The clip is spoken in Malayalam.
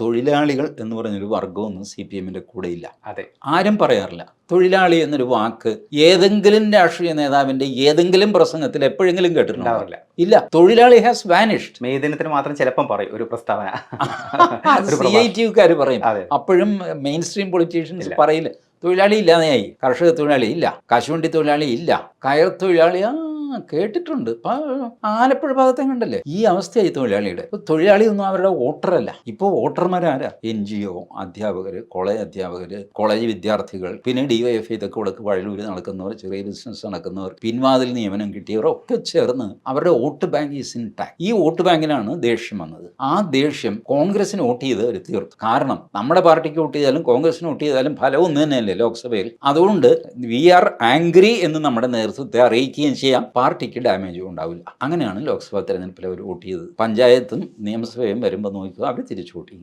തൊഴിലാളികൾ എന്ന് പറഞ്ഞൊരു വർഗമൊന്നും സി പി എമ്മിൻ്റെ കൂടെ ഇല്ല. അതെ. ആരും പറയാറില്ല. തൊഴിലാളി എന്നൊരു വാക്ക് ഏതെങ്കിലും രാഷ്ട്രീയ നേതാവിൻ്റെ ഏതെങ്കിലും പ്രസംഗത്തിൽ എപ്പോഴെങ്കിലും കേട്ടിട്ടുണ്ടോ? ഉണ്ടാവാറില്ല. ഇല്ല. തൊഴിലാളി ഹാസ് വാനിഷ്ഡ്. മെയ് ദിനത്തിന് മാത്രം ചിലപ്പം പറയും ഒരു പ്രസ്താവന. CITUകാർ പറയും. അതെ. അപ്പോഴും മെയിൻ സ്ട്രീം പൊളിറ്റീഷ്യൻസ് ഇല്ല. പറയില്ല. തൊഴിലാളി ഇല്ലാതെയായി. കർഷക തൊഴിലാളി ഇല്ല, കശുവണ്ടി തൊഴിലാളി ഇല്ല, കയർ തൊഴിലാളി കേട്ടിട്ടുണ്ട്. ആലപ്പുഴ ഭാഗത്തെ കണ്ടല്ലേ ഈ അവസ്ഥയായി തൊഴിലാളിയുടെ. ഇപ്പോൾ തൊഴിലാളിയൊന്നും അവരുടെ വോട്ടറല്ല. ഇപ്പോൾ വോട്ടർമാരാരാ? NGO അധ്യാപകർ, കോളേജ് അധ്യാപകർ, കോളേജ് വിദ്യാർത്ഥികൾ, പിന്നെ DYFI ഇതൊക്കെ കൊടുക്ക് വഴലൂര് നടക്കുന്നവർ, ചെറിയ ബിസിനസ് നടക്കുന്നവർ, പിൻവാതിൽ നിയമനം കിട്ടിയവർ ഒക്കെ ചേർന്ന് അവരുടെ വോട്ട് ബാങ്ക് ഈസ് ഇൻടാക്ട്. ഈ വോട്ട് ബാങ്കിനാണ് ദേഷ്യം വന്നത്. ആ ദേഷ്യം കോൺഗ്രസിന് വോട്ട് ചെയ്ത് അവർ തീർത്തു. കാരണം നമ്മുടെ പാർട്ടിക്ക് വോട്ട് ചെയ്താലും കോൺഗ്രസിന് വോട്ട് ചെയ്താലും ഫലം ഒന്ന് തന്നെയല്ലേ ലോക്സഭയിൽ. അതുകൊണ്ട് വി ആർ ആംഗ്രി എന്ന് നമ്മുടെ നേതൃത്വത്തെ അറിയിക്കുകയും ചെയ്യാം. പാർട്ടിക്ക് ഡാമേജും ഉണ്ടാവില്ല. അങ്ങനെയാണ് ലോക്സഭാ തെരഞ്ഞെടുപ്പിൽ അവർ വോട്ട് ചെയ്തത്. പഞ്ചായത്തും നിയമസഭയും വരുമ്പോൾ നോക്കുക അവർ തിരിച്ചു വോട്ട് ചെയ്യും.